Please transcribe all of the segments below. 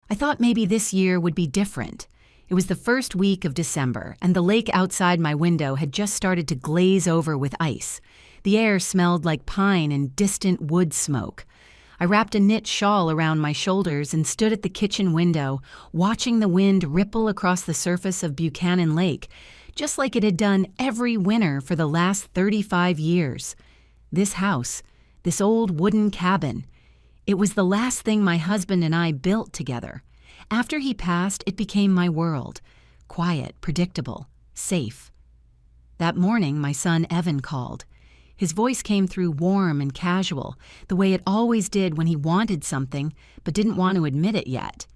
I thought maybe this year would be different. It was the first week of December, and the lake outside my window had just started to glaze over with ice. The air smelled like pine and distant wood smoke. I wrapped a knit shawl around my shoulders and stood at the kitchen window, watching the wind ripple across the surface of Buchanan Lake, just like it had done every winter for the last 35 years. This house, this old wooden cabin, it was the last thing my husband and I built together. After he passed, it became my world. Quiet, predictable, safe. That morning, my son Evan called. His voice came through warm and casual, the way it always did when he wanted something but didn't want to admit it yet.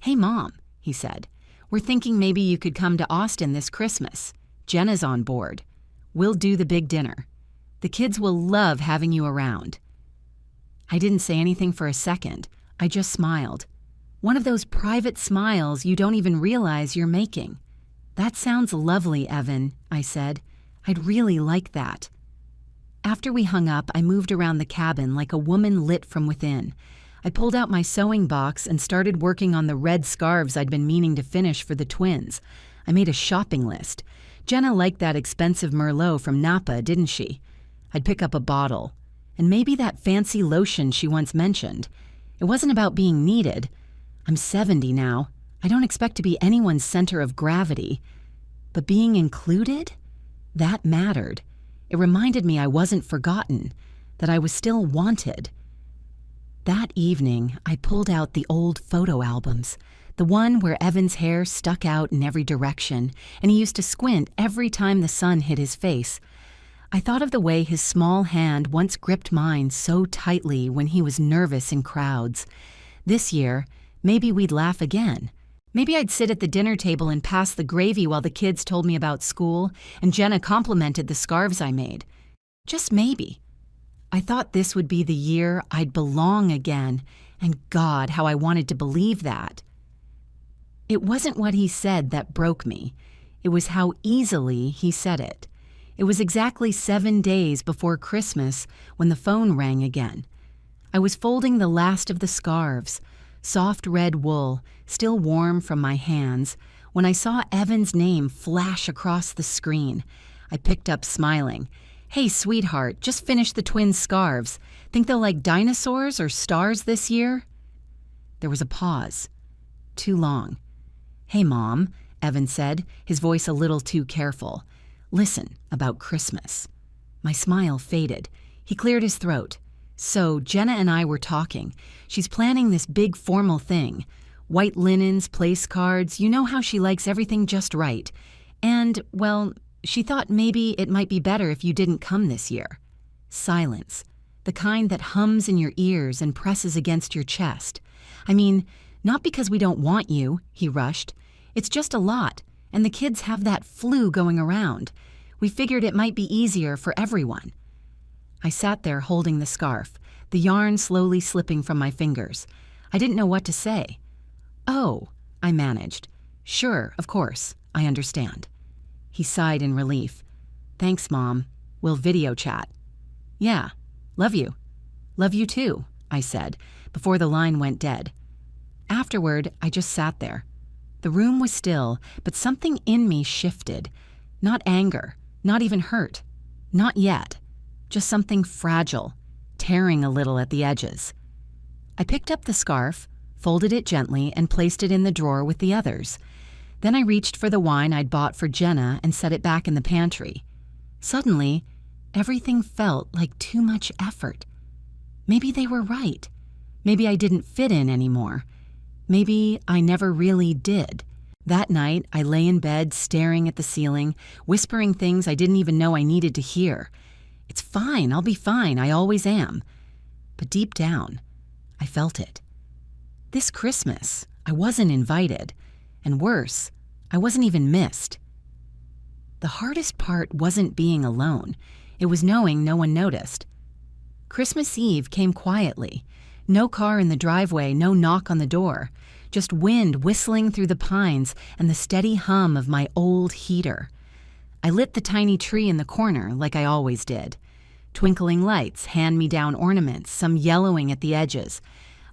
"Hey, Mom," he said. "We're thinking maybe you could come to Austin this Christmas. Jenna's on board. We'll do the big dinner. The kids will love having you around." I didn't say anything for a second. I just smiled. One of those private smiles you don't even realize you're making. "That sounds lovely, Evan," I said. "I'd really like that." After we hung up, I moved around the cabin like a woman lit from within. I pulled out my sewing box and started working on the red scarves I'd been meaning to finish for the twins. I made a shopping list. Jenna liked that expensive Merlot from Napa, didn't she? I'd pick up a bottle. And maybe that fancy lotion she once mentioned. It wasn't about being needed. I'm 70 now. I don't expect to be anyone's center of gravity. But being included? That mattered. It reminded me I wasn't forgotten, that I was still wanted. That evening, I pulled out the old photo albums, the one where Evan's hair stuck out in every direction, and he used to squint every time the sun hit his face. I thought of the way his small hand once gripped mine so tightly when he was nervous in crowds. This year, maybe we'd laugh again. Maybe I'd sit at the dinner table and pass the gravy while the kids told me about school, and Jenna complimented the scarves I made. Just maybe. I thought this would be the year I'd belong again, and God, how I wanted to believe that. It wasn't what he said that broke me. It was how easily he said it. It was exactly 7 days before Christmas when the phone rang again. I was folding the last of the scarves, soft red wool, still warm from my hands, when I saw Evan's name flash across the screen. I picked up smiling. "Hey, sweetheart, just finished the twins' scarves. Think they'll like dinosaurs or stars this year?" There was a pause. Too long. "Hey, Mom," Evan said, his voice a little too careful. "Listen, about Christmas." My smile faded. He cleared his throat. "So, Jenna and I were talking. She's planning this big formal thing. White linens, place cards, you know how she likes everything just right. And, well, she thought maybe it might be better if you didn't come this year." Silence. The kind that hums in your ears and presses against your chest. "I mean, not because we don't want you," he rushed. "It's just a lot, and the kids have that flu going around. We figured it might be easier for everyone." I sat there holding the scarf, the yarn slowly slipping from my fingers. I didn't know what to say. "Oh," I managed. "Sure, of course, I understand." He sighed in relief. "Thanks, Mom. We'll video chat." "Yeah, love you." "Love you too," I said, before the line went dead. Afterward, I just sat there. The room was still, but something in me shifted. Not anger, not even hurt. Not yet. Just something fragile, tearing a little at the edges. I picked up the scarf, folded it gently, and placed it in the drawer with the others. Then I reached for the wine I'd bought for Jenna and set it back in the pantry. Suddenly, everything felt like too much effort. Maybe they were right. Maybe I didn't fit in anymore. Maybe I never really did. That night, I lay in bed staring at the ceiling, whispering things I didn't even know I needed to hear. "It's fine, I'll be fine, I always am." But deep down, I felt it. This Christmas, I wasn't invited. And worse, I wasn't even missed. The hardest part wasn't being alone. It was knowing no one noticed. Christmas Eve came quietly. No car in the driveway, no knock on the door. Just wind whistling through the pines and the steady hum of my old heater. I lit the tiny tree in the corner like I always did. Twinkling lights, hand-me-down ornaments, some yellowing at the edges.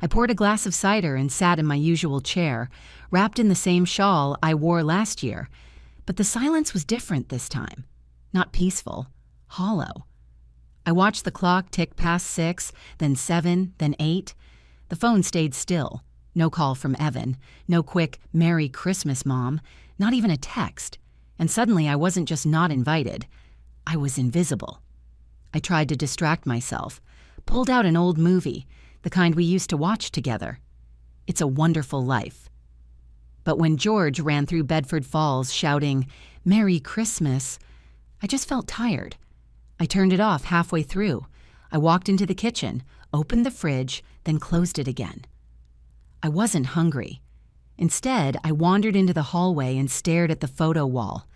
I poured a glass of cider and sat in my usual chair, wrapped in the same shawl I wore last year. But the silence was different this time. Not peaceful, hollow. I watched the clock tick past 6, then 7, then 8. The phone stayed still. No call from Evan. No quick, "Merry Christmas, Mom." Not even a text. And suddenly I wasn't just not invited. I was invisible. I tried to distract myself. Pulled out an old movie, the kind we used to watch together. It's a Wonderful Life. But when George ran through Bedford Falls shouting, "Merry Christmas," I just felt tired. I turned it off halfway through. I walked into the kitchen, opened the fridge, then closed it again. I wasn't hungry. Instead, I wandered into the hallway and stared at the photo wall.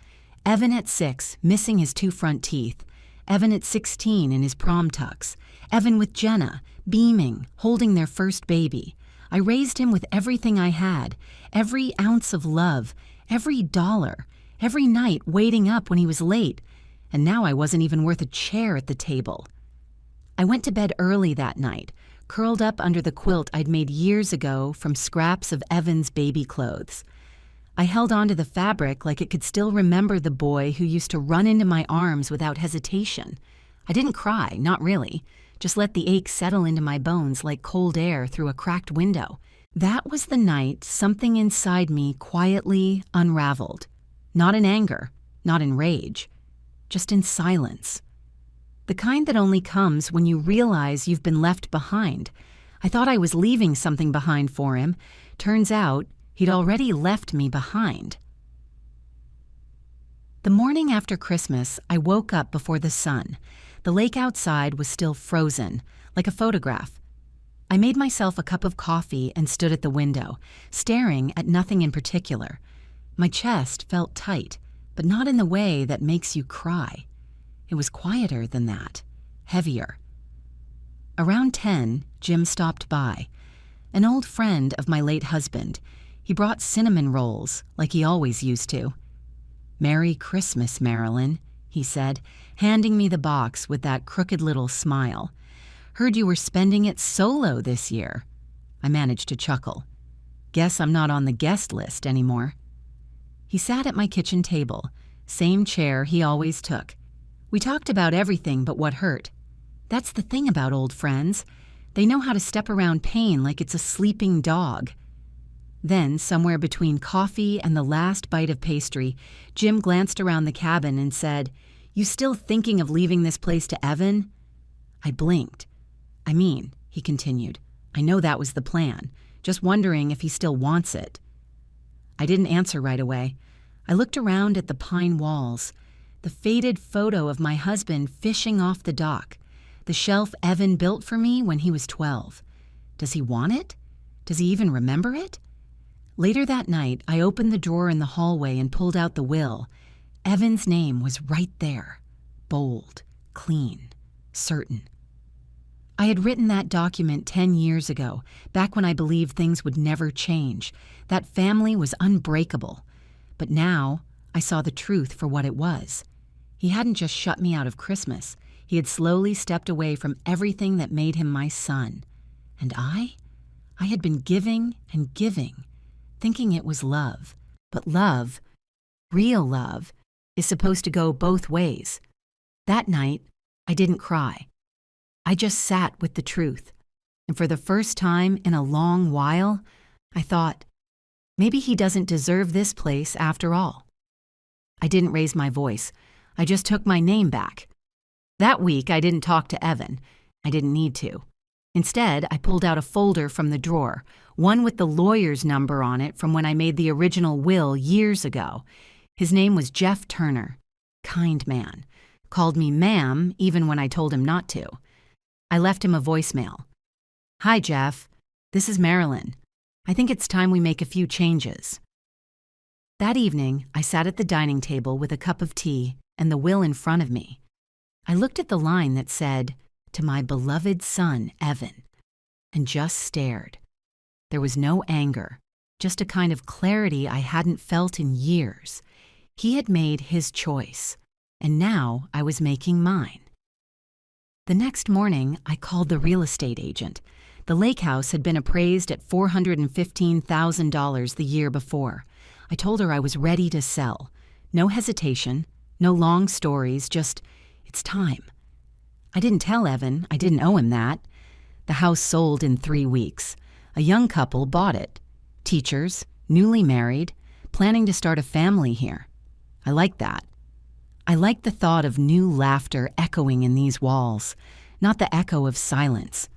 Evan at 6, missing his 2 front teeth. Evan at 16 in his prom tux. Evan with Jenna, beaming, holding their first baby. I raised him with everything I had, every ounce of love, every dollar, every night waiting up when he was late, and now I wasn't even worth a chair at the table. I went to bed early that night, curled up under the quilt I'd made years ago from scraps of Evan's baby clothes. I held onto the fabric like it could still remember the boy who used to run into my arms without hesitation. I didn't cry, not really, just let the ache settle into my bones like cold air through a cracked window. That was the night something inside me quietly unraveled. Not in anger, not in rage, just in silence. The kind that only comes when you realize you've been left behind. I thought I was leaving something behind for him. Turns out, he'd already left me behind. The morning after Christmas, I woke up before the sun. The lake outside was still frozen, like a photograph. I made myself a cup of coffee and stood at the window, staring at nothing in particular. My chest felt tight, but not in the way that makes you cry. It was quieter than that, heavier. Around 10, Jim stopped by. An old friend of my late husband. He brought cinnamon rolls, like he always used to. "Merry Christmas, Marilyn," he said, handing me the box with that crooked little smile. "Heard you were spending it solo this year." I managed to chuckle. Guess I'm not on the guest list anymore. He sat at my kitchen table, same chair he always took. We talked about everything but what hurt. That's the thing about old friends. They know how to step around pain like it's a sleeping dog. Then, somewhere between coffee and the last bite of pastry, Jim glanced around the cabin and said, "You still thinking of leaving this place to Evan?" I blinked. "I mean," he continued, "I know that was the plan. Just wondering if he still wants it." I didn't answer right away. I looked around at the pine walls, the faded photo of my husband fishing off the dock, the shelf Evan built for me when he was 12. Does he want it? Does he even remember it? Later that night, I opened the drawer in the hallway and pulled out the will. Evan's name was right there, bold, clean, certain. I had written that document 10 years ago, back when I believed things would never change. That family was unbreakable. But now, I saw the truth for what it was. He hadn't just shut me out of Christmas. He had slowly stepped away from everything that made him my son. And I had been giving and giving, thinking it was love. But love, real love, is supposed to go both ways. That night, I didn't cry. I just sat with the truth. And for the first time in a long while, I thought, maybe he doesn't deserve this place after all. I didn't raise my voice. I just took my name back. That week, I didn't talk to Evan. I didn't need to. Instead, I pulled out a folder from the drawer, one with the lawyer's number on it from when I made the original will years ago. His name was Jeff Turner. Kind man. Called me ma'am even when I told him not to. I left him a voicemail. "Hi, Jeff. This is Marilyn. I think it's time we make a few changes." That evening, I sat at the dining table with a cup of tea and the will in front of me. I looked at the line that said, "To my beloved son, Evan," and just stared. There was no anger, just a kind of clarity I hadn't felt in years. He had made his choice, and now I was making mine. The next morning, I called the real estate agent. The lake house had been appraised at $415,000 the year before. I told her I was ready to sell. No hesitation, no long stories, just, it's time. I didn't tell Evan, I didn't owe him that. The house sold in 3 weeks. A young couple bought it. Teachers, newly married, planning to start a family here. I liked that. I liked the thought of new laughter echoing in these walls, not the echo of silence.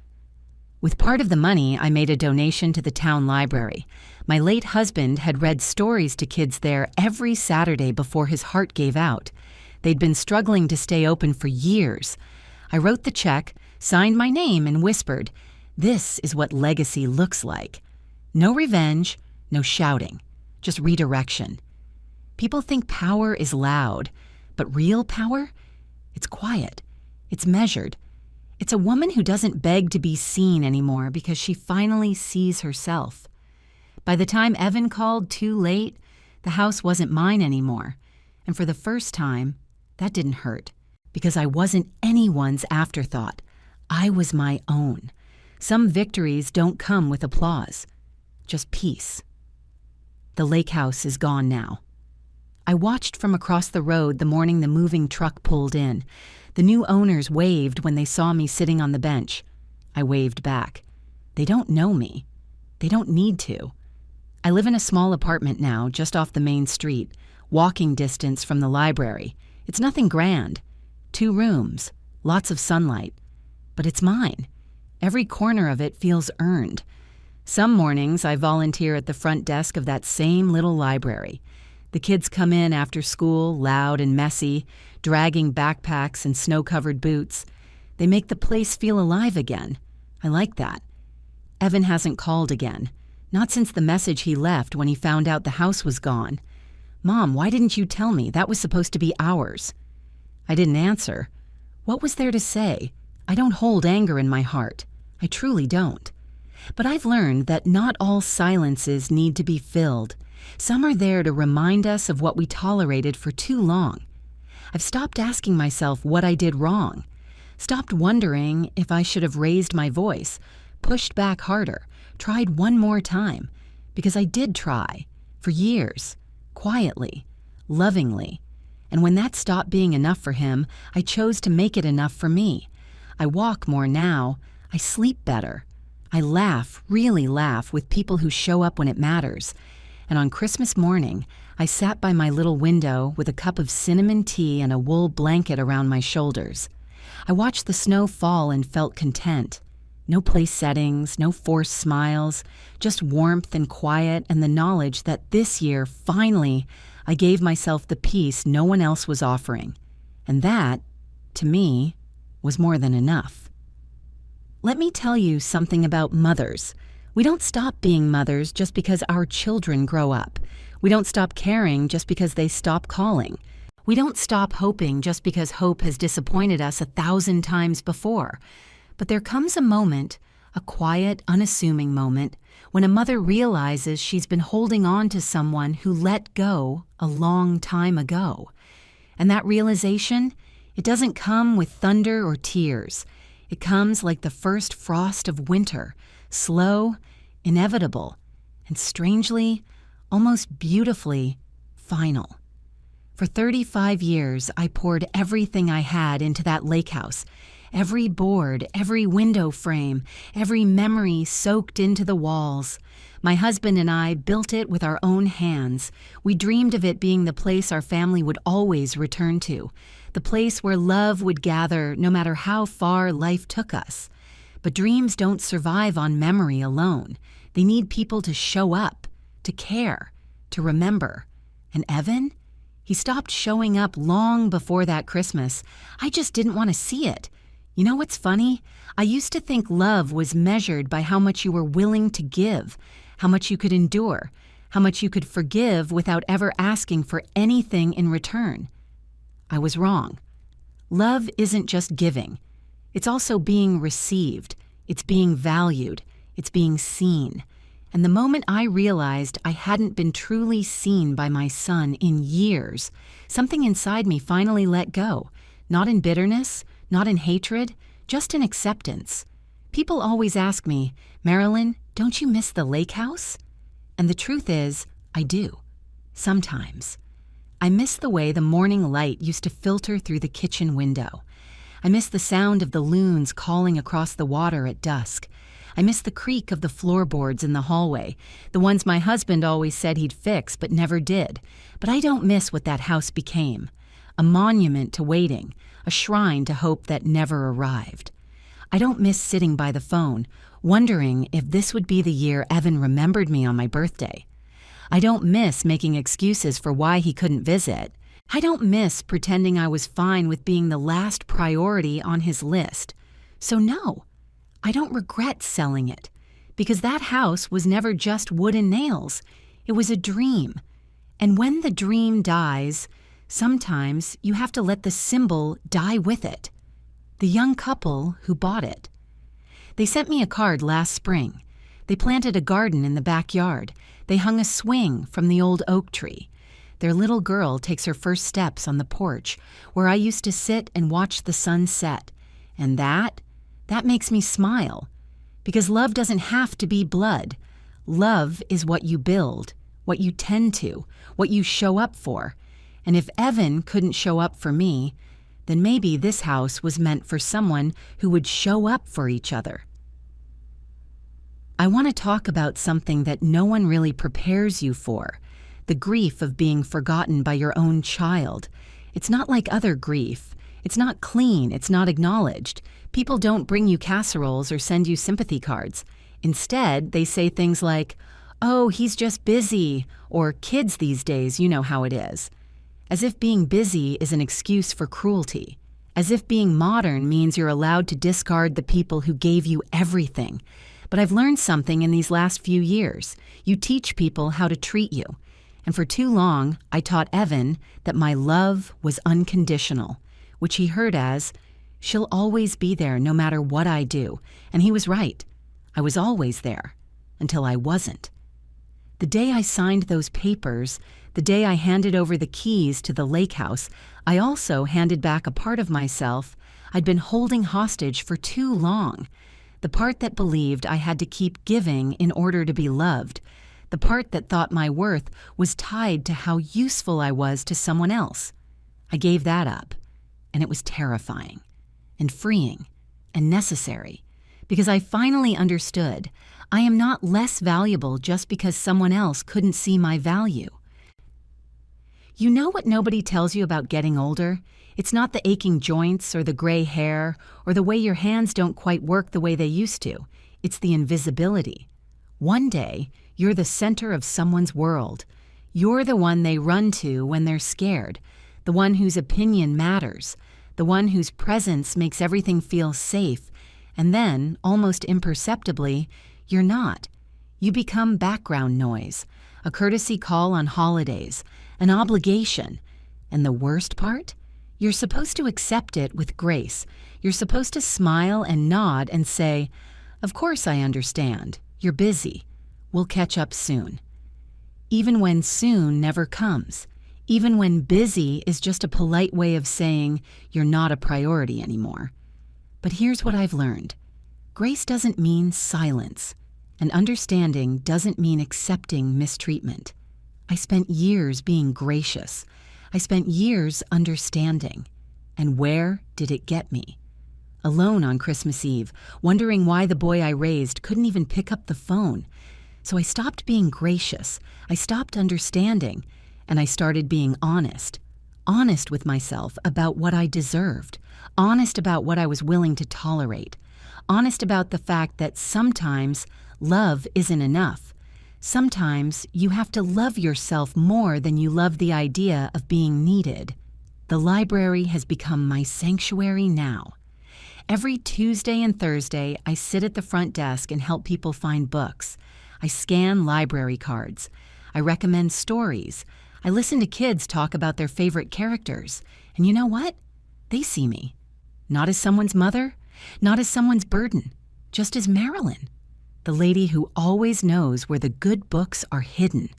With part of the money, I made a donation to the town library. My late husband had read stories to kids there every Saturday before his heart gave out. They'd been struggling to stay open for years. I wrote the check, signed my name, and whispered, "This is what legacy looks like." No revenge, no shouting, just redirection. People think power is loud, but real power? It's quiet. It's measured. It's a woman who doesn't beg to be seen anymore because she finally sees herself. By the time Evan called too late, the house wasn't mine anymore. And for the first time, that didn't hurt, because I wasn't anyone's afterthought. I was my own. Some victories don't come with applause, just peace. The lake house is gone now. I watched from across the road the morning the moving truck pulled in. The new owners waved when they saw me sitting on the bench. I waved back. They don't know me. They don't need to. I live in a small apartment now, just off the main street, walking distance from the library. It's nothing grand. 2 rooms, lots of sunlight. But it's mine. Every corner of it feels earned. Some mornings I volunteer at the front desk of that same little library. The kids come in after school, loud and messy, dragging backpacks and snow-covered boots. They make the place feel alive again. I like that. Evan hasn't called again. Not since the message he left when he found out the house was gone. "Mom, why didn't you tell me? That was supposed to be ours." I didn't answer. What was there to say? I don't hold anger in my heart. I truly don't. But I've learned that not all silences need to be filled. Some are there to remind us of what we tolerated for too long. I've stopped asking myself what I did wrong. Stopped wondering if I should have raised my voice, pushed back harder, tried one more time. Because I did try. For years. Quietly. Lovingly. And when that stopped being enough for him, I chose to make it enough for me. I walk more now. I sleep better. I laugh, really laugh, with people who show up when it matters. And on Christmas morning, I sat by my little window with a cup of cinnamon tea and a wool blanket around my shoulders. I watched the snow fall and felt content. No place settings, no forced smiles, just warmth and quiet and the knowledge that this year, finally, I gave myself the peace no one else was offering. And that, to me, was more than enough. Let me tell you something about mothers. We don't stop being mothers just because our children grow up. We don't stop caring just because they stop calling. We don't stop hoping just because hope has disappointed us 1,000 times before. But there comes a moment, a quiet, unassuming moment, when a mother realizes she's been holding on to someone who let go a long time ago. And that realization, it doesn't come with thunder or tears. It comes like the first frost of winter, slow, inevitable, and strangely, almost beautifully, final. For 35 years, I poured everything I had into that lake house. Every board, every window frame, every memory soaked into the walls. My husband and I built it with our own hands. We dreamed of it being the place our family would always return to, the place where love would gather no matter how far life took us. But dreams don't survive on memory alone. They need people to show up, to care, to remember. And Evan? He stopped showing up long before that Christmas. I just didn't want to see it. You know what's funny? I used to think love was measured by how much you were willing to give, how much you could endure, how much you could forgive without ever asking for anything in return. I was wrong. Love isn't just giving. It's also being received. It's being valued. It's being seen. And the moment I realized I hadn't been truly seen by my son in years, something inside me finally let go, not in bitterness, not in hatred, just in acceptance. People always ask me, Marilyn, don't you miss the lake house? And the truth is, I do. Sometimes. I miss the way the morning light used to filter through the kitchen window. I miss the sound of the loons calling across the water at dusk. I miss the creak of the floorboards in the hallway, the ones my husband always said he'd fix but never did. But I don't miss what that house became. A monument to waiting, a shrine to hope that never arrived. I don't miss sitting by the phone, wondering if this would be the year Evan remembered me on my birthday. I don't miss making excuses for why he couldn't visit. I don't miss pretending I was fine with being the last priority on his list. So no, I don't regret selling it, because that house was never just wood and nails. It was a dream. And when the dream dies, sometimes you have to let the symbol die with it. The young couple who bought it. They sent me a card last spring. They planted a garden in the backyard. They hung a swing from the old oak tree. Their little girl takes her first steps on the porch, where I used to sit and watch the sun set. And that makes me smile. Because love doesn't have to be blood. Love is what you build, what you tend to, what you show up for. And if Evan couldn't show up for me, then maybe this house was meant for someone who would show up for each other. I want to talk about something that no one really prepares you for, the grief of being forgotten by your own child. It's not like other grief. It's not clean. It's not acknowledged. People don't bring you casseroles or send you sympathy cards. Instead, they say things like, "Oh, he's just busy," or "Kids these days, you know how it is." As if being busy is an excuse for cruelty. As if being modern means you're allowed to discard the people who gave you everything. But I've learned something in these last few years. You teach people how to treat you. And for too long, I taught Evan that my love was unconditional, which he heard as, "She'll always be there no matter what I do." And he was right. I was always there, until I wasn't. The day I signed those papers, the day I handed over the keys to the lake house, I also handed back a part of myself I'd been holding hostage for too long. The part that believed I had to keep giving in order to be loved. The part that thought my worth was tied to how useful I was to someone else. I gave that up, and it was terrifying, and freeing, and necessary, because I finally understood I am not less valuable just because someone else couldn't see my value. You know what nobody tells you about getting older? It's not the aching joints or the gray hair or the way your hands don't quite work the way they used to. It's the invisibility. One day, you're the center of someone's world. You're the one they run to when they're scared, the one whose opinion matters, the one whose presence makes everything feel safe, and then, almost imperceptibly, you're not. You become background noise, a courtesy call on holidays, an obligation. And the worst part? You're supposed to accept it with grace. You're supposed to smile and nod and say, "Of course I understand. You're busy. We'll catch up soon." Even when soon never comes. Even when busy is just a polite way of saying you're not a priority anymore. But here's what I've learned. Grace doesn't mean silence, and understanding doesn't mean accepting mistreatment. I spent years being gracious. I spent years understanding. And where did it get me? Alone on Christmas Eve, wondering why the boy I raised couldn't even pick up the phone. So I stopped being gracious. I stopped understanding. And I started being honest. Honest with myself about what I deserved. Honest about what I was willing to tolerate. Honest about the fact that sometimes love isn't enough. Sometimes you have to love yourself more than you love the idea of being needed. The library has become my sanctuary now. Every Tuesday and Thursday, I sit at the front desk and help people find books. I scan library cards. I recommend stories. I listen to kids talk about their favorite characters. And you know what? They see me. Not as someone's mother, not as someone's burden, just as Marilyn, the lady who always knows where the good books are hidden.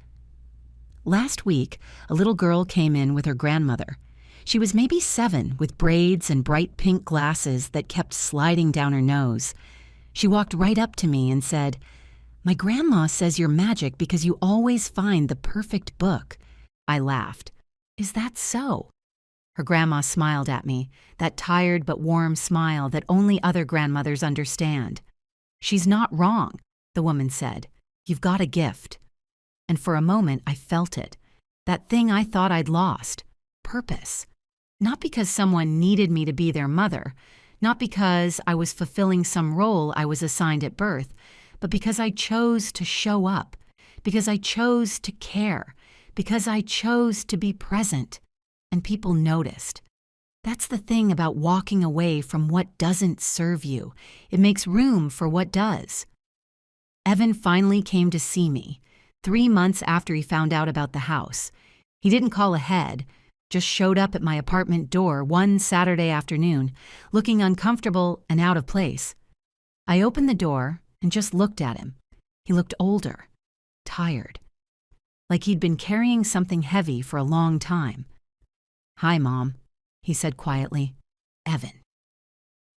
Last week, a little girl came in with her grandmother. She was maybe 7 with braids and bright pink glasses that kept sliding down her nose. She walked right up to me and said, "My grandma says you're magic because you always find the perfect book." I laughed. "Is that so?" Her grandma smiled at me, that tired but warm smile that only other grandmothers understand. "She's not wrong," the woman said. "You've got a gift." And for a moment I felt it, that thing I thought I'd lost, purpose. Not because someone needed me to be their mother, not because I was fulfilling some role I was assigned at birth, but because I chose to show up, because I chose to care, because I chose to be present, and people noticed. That's the thing about walking away from what doesn't serve you. It makes room for what does. Evan finally came to see me, 3 months after he found out about the house. He didn't call ahead, just showed up at my apartment door one Saturday afternoon, looking uncomfortable and out of place. I opened the door and just looked at him. He looked older, tired, like he'd been carrying something heavy for a long time. "Hi, Mom," he said quietly. "Evan."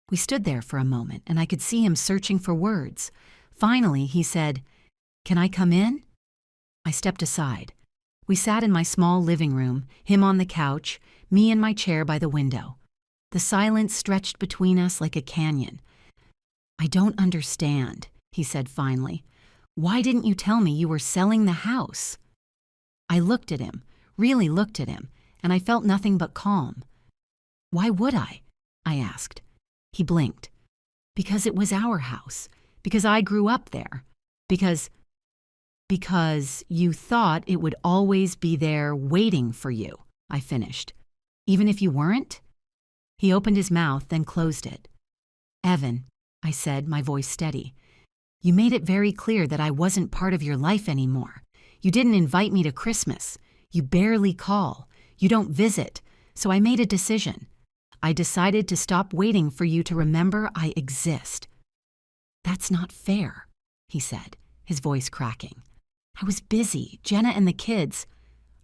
We stood there for a moment, and I could see him searching for words. Finally, he said, "Can I come in?" I stepped aside. We sat in my small living room, him on the couch, me in my chair by the window. The silence stretched between us like a canyon. "I don't understand," he said finally. "Why didn't you tell me you were selling the house?" I looked at him, really looked at him, and I felt nothing but calm. "Why would I?" I asked. He blinked. "Because it was our house. Because I grew up there. Because you thought it would always be there waiting for you," I finished. "Even if you weren't?" He opened his mouth, then closed it. "Evan," I said, my voice steady, "you made it very clear that I wasn't part of your life anymore. You didn't invite me to Christmas. You barely call. You don't visit. So I made a decision. I decided to stop waiting for you to remember I exist." "That's not fair," he said, his voice cracking. "I was busy. Jenna and the kids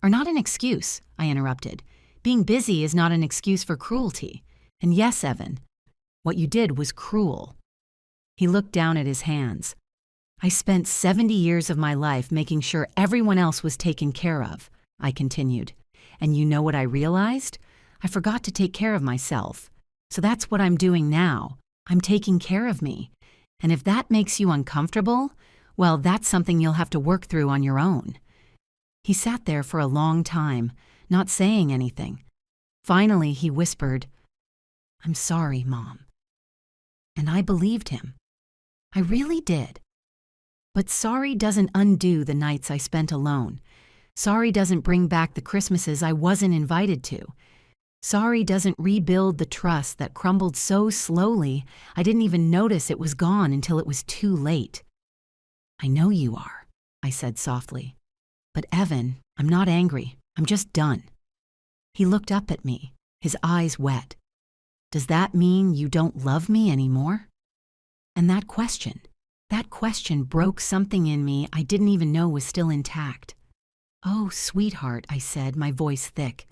are not an excuse," I interrupted. "Being busy is not an excuse for cruelty. And yes, Evan, what you did was cruel." He looked down at his hands. "I spent 70 years of my life making sure everyone else was taken care of," I continued. "And you know what I realized? I forgot to take care of myself. So that's what I'm doing now. I'm taking care of me. And if that makes you uncomfortable, well, that's something you'll have to work through on your own." He sat there for a long time, not saying anything. Finally, he whispered, "I'm sorry, Mom." And I believed him. I really did. But sorry doesn't undo the nights I spent alone. Sorry doesn't bring back the Christmases I wasn't invited to. Sorry doesn't rebuild the trust that crumbled so slowly I didn't even notice it was gone until it was too late. "I know you are," I said softly. "But Evan, I'm not angry. I'm just done." He looked up at me, his eyes wet. "Does that mean you don't love me anymore?" And that question broke something in me I didn't even know was still intact. "Oh, sweetheart," I said, my voice thick.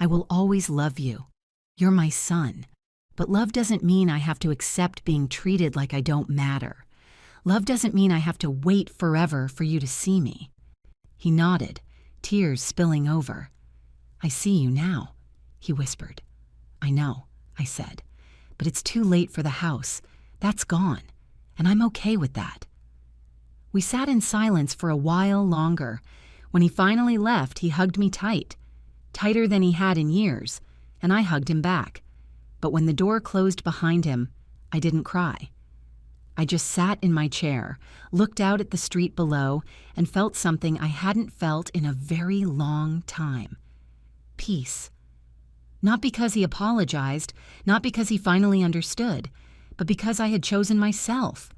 "I will always love you. You're my son. But love doesn't mean I have to accept being treated like I don't matter. Love doesn't mean I have to wait forever for you to see me." He nodded, tears spilling over. "I see you now," he whispered. "I know," I said. "But it's too late for the house. That's gone. And I'm okay with that." We sat in silence for a while longer. When he finally left, he hugged me tight, tighter than he had in years, and I hugged him back. But when the door closed behind him, I didn't cry. I just sat in my chair, looked out at the street below, and felt something I hadn't felt in a very long time. Peace. Not because he apologized, not because he finally understood, but because I had chosen myself.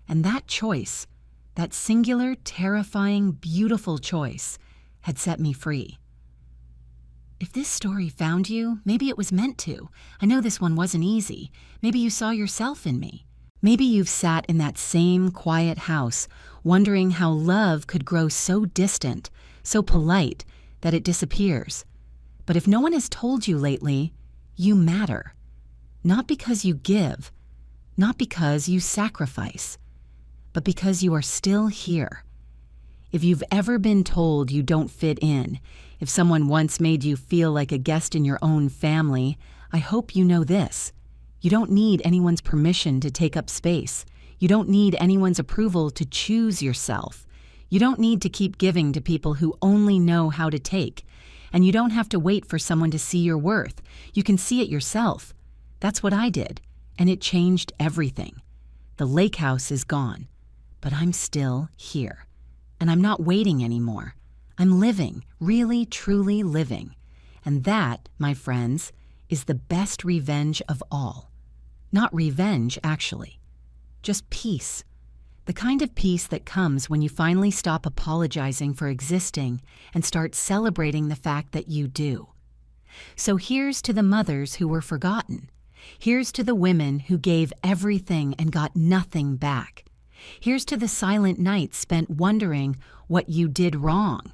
And that choice, that singular, terrifying, beautiful choice, had set me free. If this story found you, maybe it was meant to. I know this one wasn't easy. Maybe you saw yourself in me. Maybe you've sat in that same quiet house, wondering how love could grow so distant, so polite, that it disappears. But if no one has told you lately, you matter. Not because you give, Not because you sacrifice, but because you are still here. If you've ever been told you don't fit in, if someone once made you feel like a guest in your own family, I hope you know this. You don't need anyone's permission to take up space. You don't need anyone's approval to choose yourself. You don't need to keep giving to people who only know how to take. And you don't have to wait for someone to see your worth. You can see it yourself. That's what I did, and it changed everything. The lake house is gone, but I'm still here. And I'm not waiting anymore. I'm living, really, truly living. And that, my friends, is the best revenge of all. Not revenge, actually. Just peace. The kind of peace that comes when you finally stop apologizing for existing and start celebrating the fact that you do. So here's to the mothers who were forgotten. Here's to the women who gave everything and got nothing back. Here's to the silent nights spent wondering what you did wrong.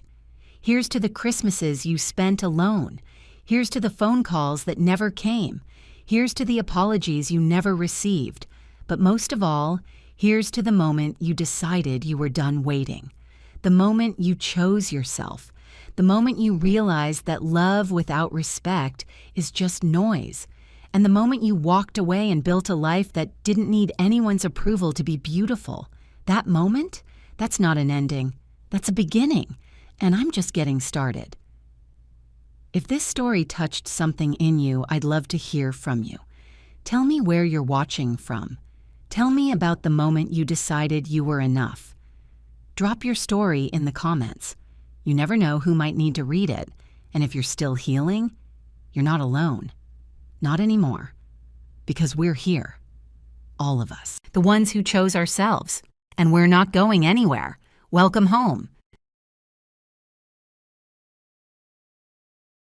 Here's to the Christmases you spent alone. Here's to the phone calls that never came. Here's to the apologies you never received. But most of all, here's to the moment you decided you were done waiting. The moment you chose yourself. The moment you realized that love without respect is just noise. And the moment you walked away and built a life that didn't need anyone's approval to be beautiful. That moment? That's not an ending. That's a beginning. And I'm just getting started. If this story touched something in you, I'd love to hear from you. Tell me where you're watching from. Tell me about the moment you decided you were enough. Drop your story in the comments. You never know who might need to read it. And if you're still healing, you're not alone. Not anymore. Because we're here. All of us. The ones who chose ourselves. And we're not going anywhere. Welcome home.